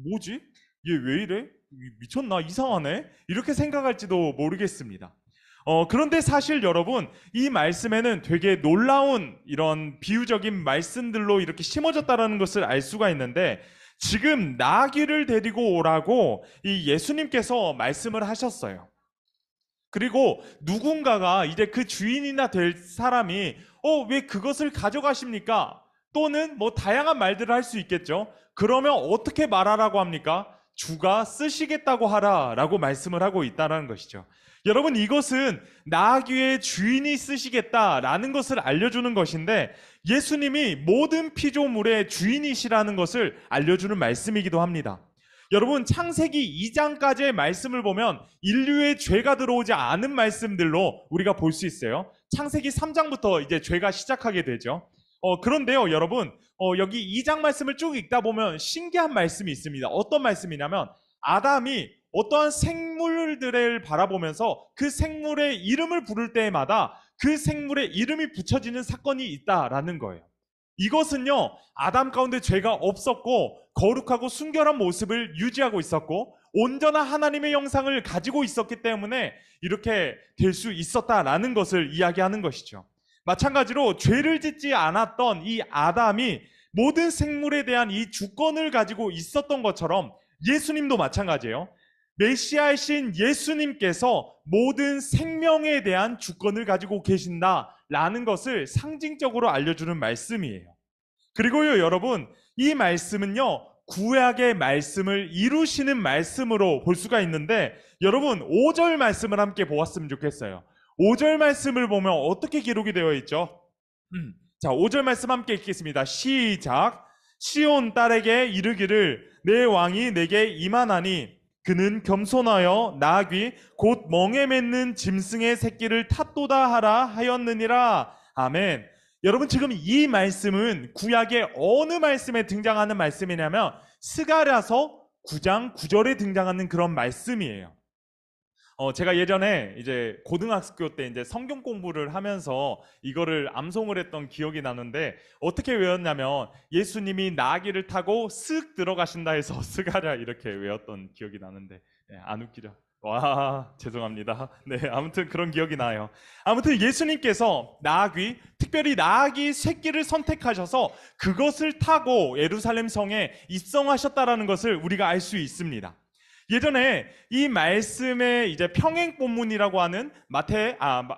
뭐지? 얘 왜 이래? 미쳤나? 이상하네? 이렇게 생각할지도 모르겠습니다. 그런데 사실 여러분, 이 말씀에는 되게 놀라운 이런 비유적인 말씀들로 이렇게 심어졌다는 것을 알 수가 있는데, 지금 나귀를 데리고 오라고 이 예수님께서 말씀을 하셨어요. 그리고 누군가가 이제 그 주인이나 될 사람이 왜 그것을 가져가십니까? 또는 뭐 다양한 말들을 할 수 있겠죠. 그러면 어떻게 말하라고 합니까? 주가 쓰시겠다고 하라라고 말씀을 하고 있다는 것이죠. 여러분 이것은 나귀의 주인이 쓰시겠다라는 것을 알려주는 것인데 예수님이 모든 피조물의 주인이시라는 것을 알려주는 말씀이기도 합니다. 여러분 창세기 2장까지의 말씀을 보면 인류의 죄가 들어오지 않은 말씀들로 우리가 볼 수 있어요. 창세기 3장부터 이제 죄가 시작하게 되죠. 그런데요 여러분 여기 2장 말씀을 쭉 읽다 보면 신기한 말씀이 있습니다. 어떤 말씀이냐면 아담이 어떠한 생물들을 바라보면서 그 생물의 이름을 부를 때마다 그 생물의 이름이 붙여지는 사건이 있다라는 거예요. 이것은요 아담 가운데 죄가 없었고 거룩하고 순결한 모습을 유지하고 있었고 온전한 하나님의 형상을 가지고 있었기 때문에 이렇게 될 수 있었다라는 것을 이야기하는 것이죠. 마찬가지로 죄를 짓지 않았던 이 아담이 모든 생물에 대한 이 주권을 가지고 있었던 것처럼 예수님도 마찬가지예요. 메시아이신 예수님께서 모든 생명에 대한 주권을 가지고 계신다라는 것을 상징적으로 알려주는 말씀이에요. 그리고요 여러분 이 말씀은요 구약의 말씀을 이루시는 말씀으로 볼 수가 있는데 여러분 5절 말씀을 함께 보았으면 좋겠어요. 5절 말씀을 보면 어떻게 기록이 되어 있죠? 자 5절 말씀 함께 읽겠습니다. 시작. 시온 딸에게 이르기를 내 왕이 내게 임하나니 그는 겸손하여 나귀 곧 멍에 맺는 짐승의 새끼를 탔도다 하라 하였느니라. 아멘. 여러분 지금 이 말씀은 구약의 어느 말씀에 등장하는 말씀이냐면 스가랴서 9장 9절에 등장하는 그런 말씀이에요. 제가 예전에 이제 고등학교 때 이제 성경 공부를 하면서 이거를 암송을 했던 기억이 나는데 어떻게 외웠냐면 예수님이 나귀를 타고 쓱 들어가신다 해서 스가랴 이렇게 외웠던 기억이 나는데 안 웃기죠? 와 죄송합니다. 네 아무튼 그런 기억이 나요. 아무튼 예수님께서 나귀 특별히 나귀 새끼를 선택하셔서 그것을 타고 예루살렘 성에 입성하셨다라는 것을 우리가 알 수 있습니다. 예전에 이 말씀의 이제 평행 본문이라고 하는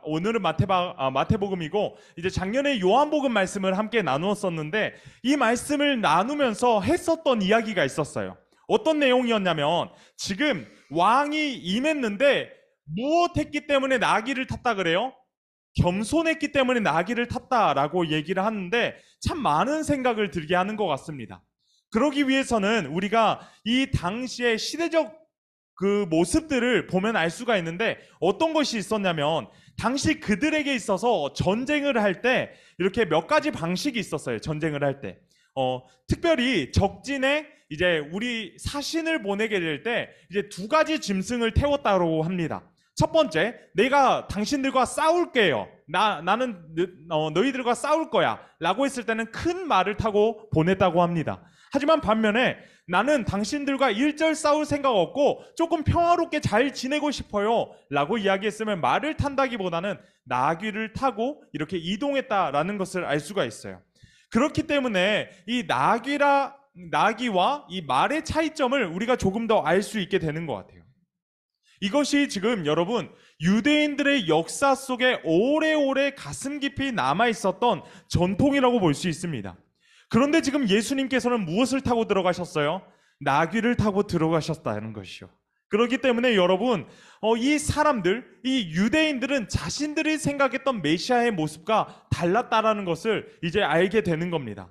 오늘은 마태복음이고 이제 작년에 요한복음 말씀을 함께 나누었었는데 이 말씀을 나누면서 했었던 이야기가 있었어요. 어떤 내용이었냐면 지금 왕이 임했는데 무엇했기 때문에 나귀를 탔다 그래요? 겸손했기 때문에 나귀를 탔다라고 얘기를 하는데 참 많은 생각을 들게 하는 것 같습니다. 그러기 위해서는 우리가 이 당시의 시대적 그 모습들을 보면 알 수가 있는데 어떤 것이 있었냐면 당시 그들에게 있어서 전쟁을 할 때 이렇게 몇 가지 방식이 있었어요. 전쟁을 할 때. 특별히 적진에 이제 우리 사신을 보내게 될 때 이제 두 가지 짐승을 태웠다고 합니다. 첫 번째, 내가 당신들과 싸울게요. 나는 너희들과 싸울 거야. 라고 했을 때는 큰 말을 타고 보냈다고 합니다. 하지만 반면에 나는 당신들과 일절 싸울 생각 없고 조금 평화롭게 잘 지내고 싶어요. 라고 이야기했으면 말을 탄다기보다는 나귀를 타고 이렇게 이동했다라는 것을 알 수가 있어요. 그렇기 때문에 이 나귀와 이 말의 차이점을 우리가 조금 더 알 수 있게 되는 것 같아요. 이것이 지금 여러분 유대인들의 역사 속에 오래오래 가슴 깊이 남아있었던 전통이라고 볼 수 있습니다. 그런데 지금 예수님께서는 무엇을 타고 들어가셨어요? 나귀를 타고 들어가셨다는 것이죠. 그렇기 때문에 여러분 이 사람들, 이 유대인들은 자신들이 생각했던 메시아의 모습과 달랐다라는 것을 이제 알게 되는 겁니다.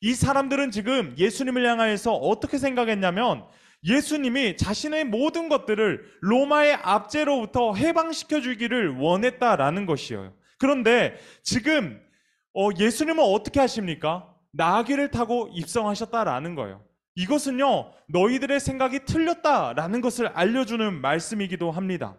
이 사람들은 지금 예수님을 향하여서 어떻게 생각했냐면 예수님이 자신의 모든 것들을 로마의 압제로부터 해방시켜 주기를 원했다라는 것이에요. 그런데 지금 예수님은 어떻게 하십니까? 나귀를 타고 입성하셨다라는 거예요. 이것은요, 너희들의 생각이 틀렸다라는 것을 알려주는 말씀이기도 합니다.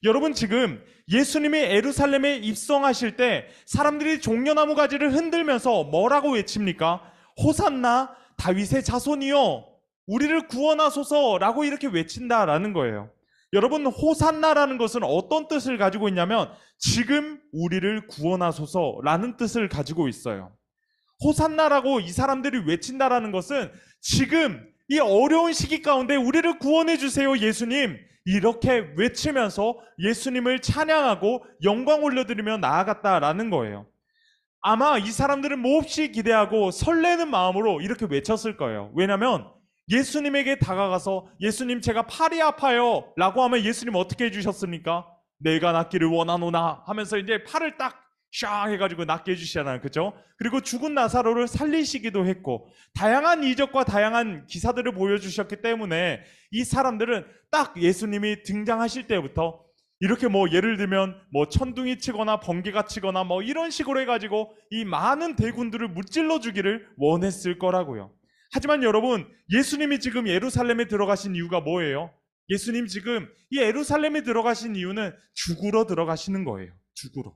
여러분, 지금 예수님이 예루살렘에 입성하실 때 사람들이 종려나무 가지를 흔들면서 뭐라고 외칩니까? 호산나 다윗의 자손이여 우리를 구원하소서라고 이렇게 외친다라는 거예요. 여러분, 호산나라는 것은 어떤 뜻을 가지고 있냐면 지금 우리를 구원하소서라는 뜻을 가지고 있어요. 호산나라고 이 사람들이 외친다라는 것은 지금 이 어려운 시기 가운데 우리를 구원해 주세요 예수님, 이렇게 외치면서 예수님을 찬양하고 영광 올려드리며 나아갔다라는 거예요. 아마 이 사람들은 몹시 기대하고 설레는 마음으로 이렇게 외쳤을 거예요. 왜냐하면 예수님에게 다가가서 예수님 제가 팔이 아파요 라고 하면 예수님 어떻게 해주셨습니까? 내가 낫기를 원하노나 하면서 이제 팔을 딱 샤 해가지고 낫게 해주시잖아요. 그죠? 그리고 죽은 나사로를 살리시기도 했고 다양한 이적과 다양한 기사들을 보여주셨기 때문에 이 사람들은 딱 예수님이 등장하실 때부터 이렇게 뭐 예를 들면 뭐 천둥이 치거나 번개가 치거나 뭐 이런 식으로 해가지고 이 많은 대군들을 무찔러 주기를 원했을 거라고요. 하지만 여러분, 예수님이 지금 예루살렘에 들어가신 이유가 뭐예요? 예수님 지금 이 예루살렘에 들어가신 이유는 죽으러 들어가시는 거예요. 죽으러.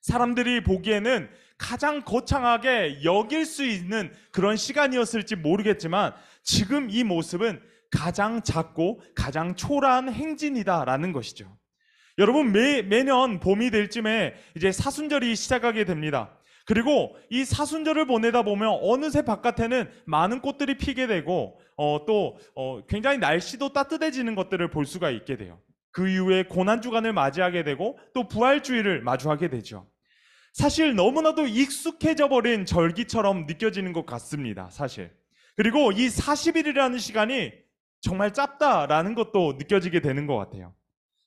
사람들이 보기에는 가장 거창하게 여길 수 있는 그런 시간이었을지 모르겠지만 지금 이 모습은 가장 작고 가장 초라한 행진이다라는 것이죠. 여러분, 매년 봄이 될 쯤에 이제 사순절이 시작하게 됩니다. 그리고 이 사순절을 보내다 보면 어느새 바깥에는 많은 꽃들이 피게 되고 또 굉장히 날씨도 따뜻해지는 것들을 볼 수가 있게 돼요. 그 이후에 고난주간을 맞이하게 되고 또 부활주일을 마주하게 되죠. 사실 너무나도 익숙해져 버린 절기처럼 느껴지는 것 같습니다. 사실. 그리고 이 40일이라는 시간이 정말 짧다라는 것도 느껴지게 되는 것 같아요.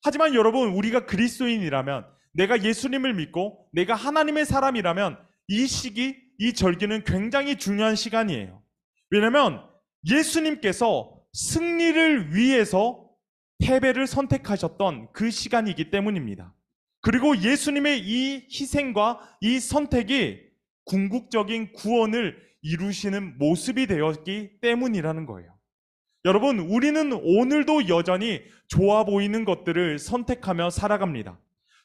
하지만 여러분, 우리가 그리스도인이라면, 내가 예수님을 믿고 내가 하나님의 사람이라면 이 시기, 이 절기는 굉장히 중요한 시간이에요. 왜냐하면 예수님께서 승리를 위해서 패배를 선택하셨던 그 시간이기 때문입니다. 그리고 예수님의 이 희생과 이 선택이 궁극적인 구원을 이루시는 모습이 되었기 때문이라는 거예요. 여러분, 우리는 오늘도 여전히 좋아 보이는 것들을 선택하며 살아갑니다.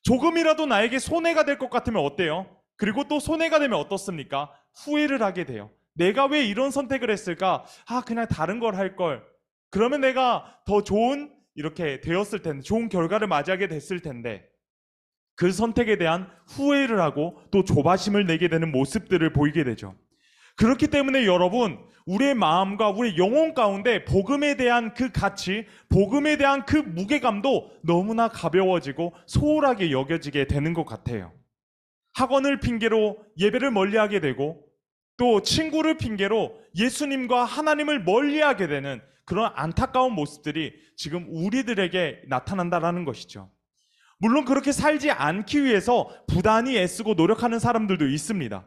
조금이라도 나에게 손해가 될 것 같으면 어때요? 그리고 또 손해가 되면 어떻습니까? 후회를 하게 돼요. 내가 왜 이런 선택을 했을까? 그냥 다른 걸 할 걸. 그러면 내가 더 좋은 이렇게 되었을 텐데, 좋은 결과를 맞이하게 됐을 텐데, 그 선택에 대한 후회를 하고 또 조바심을 내게 되는 모습들을 보이게 되죠. 그렇기 때문에 여러분, 우리의 마음과 우리의 영혼 가운데 복음에 대한 그 가치, 복음에 대한 그 무게감도 너무나 가벼워지고 소홀하게 여겨지게 되는 것 같아요. 학원을 핑계로 예배를 멀리하게 되고 또 친구를 핑계로 예수님과 하나님을 멀리하게 되는 그런 안타까운 모습들이 지금 우리들에게 나타난다는 것이죠. 물론 그렇게 살지 않기 위해서 부단히 애쓰고 노력하는 사람들도 있습니다.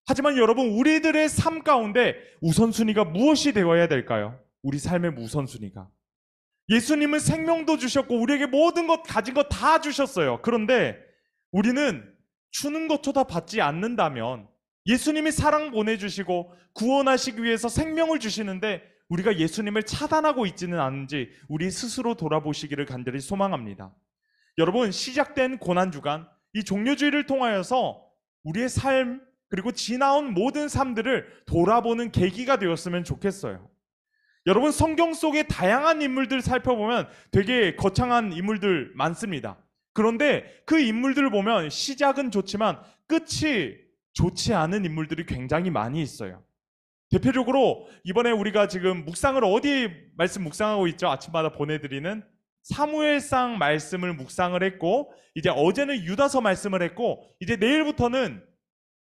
하지만 여러분, 우리들의 삶 가운데 우선순위가 무엇이 되어야 될까요? 우리 삶의 우선순위가. 예수님은 생명도 주셨고 우리에게 모든 것, 가진 것 다 주셨어요. 그런데 우리는 주는 것조차 받지 않는다면, 예수님이 사랑 보내주시고 구원하시기 위해서 생명을 주시는데 우리가 예수님을 차단하고 있지는 않은지 우리 스스로 돌아보시기를 간절히 소망합니다. 여러분, 시작된 고난주간, 이 종료주의를 통하여서 우리의 삶 그리고 지나온 모든 삶들을 돌아보는 계기가 되었으면 좋겠어요. 여러분, 성경 속의 다양한 인물들 살펴보면 되게 거창한 인물들 많습니다. 그런데 그 인물들을 보면 시작은 좋지만 끝이 좋지 않은 인물들이 굉장히 많이 있어요. 대표적으로 이번에 우리가 지금 묵상을 어디 말씀 묵상하고 있죠? 아침마다 보내드리는 사무엘상 말씀을 묵상을 했고, 이제 어제는 유다서 말씀을 했고, 이제 내일부터는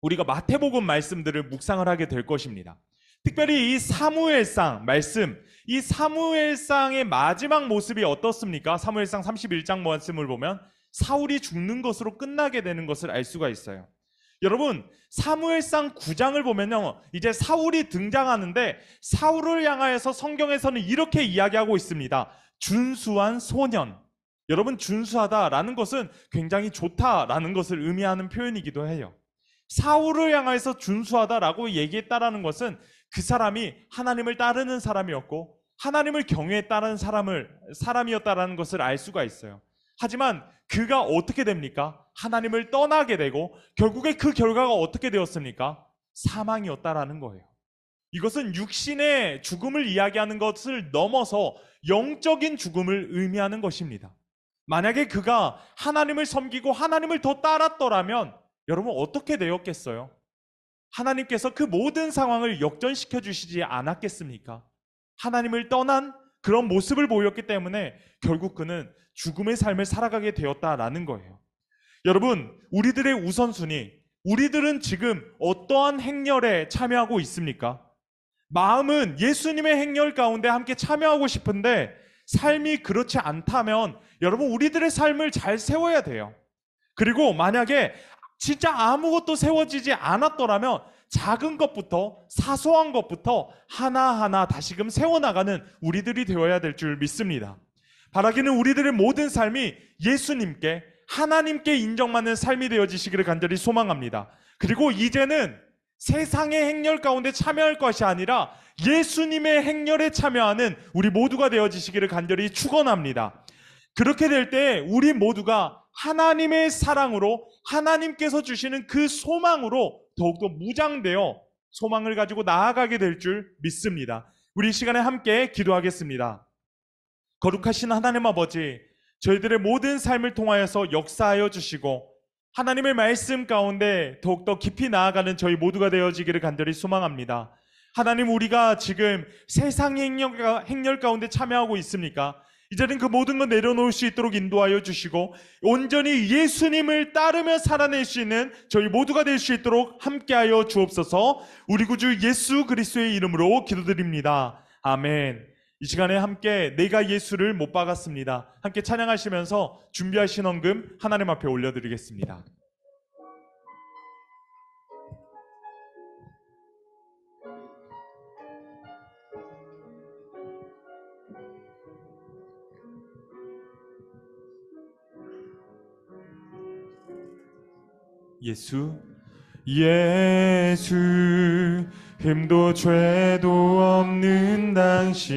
우리가 마태복음 말씀들을 묵상을 하게 될 것입니다. 특별히 이 사무엘상 말씀, 이 사무엘상의 마지막 모습이 어떻습니까? 사무엘상 31장 말씀을 보면 사울이 죽는 것으로 끝나게 되는 것을 알 수가 있어요. 여러분, 사무엘상 9장을 보면요, 이제 사울이 등장하는데 사울을 향하여서 성경에서는 이렇게 이야기하고 있습니다. 준수한 소년. 여러분, 준수하다라는 것은 굉장히 좋다라는 것을 의미하는 표현이기도 해요. 사울을 향해서 준수하다라고 얘기했다라는 것은 그 사람이 하나님을 따르는 사람이었고 하나님을 경외했다는 사람이었다라는 것을 알 수가 있어요. 하지만 그가 어떻게 됩니까? 하나님을 떠나게 되고 결국에 그 결과가 어떻게 되었습니까? 사망이었다라는 거예요. 이것은 육신의 죽음을 이야기하는 것을 넘어서 영적인 죽음을 의미하는 것입니다. 만약에 그가 하나님을 섬기고 하나님을 더 따랐더라면 여러분 어떻게 되었겠어요? 하나님께서 그 모든 상황을 역전시켜 주시지 않았겠습니까? 하나님을 떠난 그런 모습을 보였기 때문에 결국 그는 죽음의 삶을 살아가게 되었다라는 거예요. 여러분, 우리들의 우선순위, 우리들은 지금 어떠한 행렬에 참여하고 있습니까? 마음은 예수님의 행렬 가운데 함께 참여하고 싶은데 삶이 그렇지 않다면 여러분 우리들의 삶을 잘 세워야 돼요. 그리고 만약에 진짜 아무것도 세워지지 않았더라면 작은 것부터 사소한 것부터 하나하나 다시금 세워나가는 우리들이 되어야 될 줄 믿습니다. 바라기는 우리들의 모든 삶이 예수님께 하나님께 인정받는 삶이 되어지시기를 간절히 소망합니다. 그리고 이제는 세상의 행렬 가운데 참여할 것이 아니라 예수님의 행렬에 참여하는 우리 모두가 되어지시기를 간절히 축원합니다. 그렇게 될 때 우리 모두가 하나님의 사랑으로 하나님께서 주시는 그 소망으로 더욱더 무장되어 소망을 가지고 나아가게 될 줄 믿습니다. 우리 이 시간에 함께 기도하겠습니다. 거룩하신 하나님 아버지, 저희들의 모든 삶을 통하여서 역사하여 주시고 하나님의 말씀 가운데 더욱더 깊이 나아가는 저희 모두가 되어지기를 간절히 소망합니다. 하나님, 우리가 지금 세상의 행렬 가운데 참여하고 있습니까? 이제는 그 모든 것 내려놓을 수 있도록 인도하여 주시고 온전히 예수님을 따르며 살아낼 수 있는 저희 모두가 될 수 있도록 함께하여 주옵소서. 우리 구주 예수 그리스도의 이름으로 기도드립니다. 아멘. 이 시간에 함께 내가 예수를 못 박았습니다. 함께 찬양하시면서 준비하신 헌금 하나님 앞에 올려드리겠습니다. 예수 힘도 죄도 없는 당신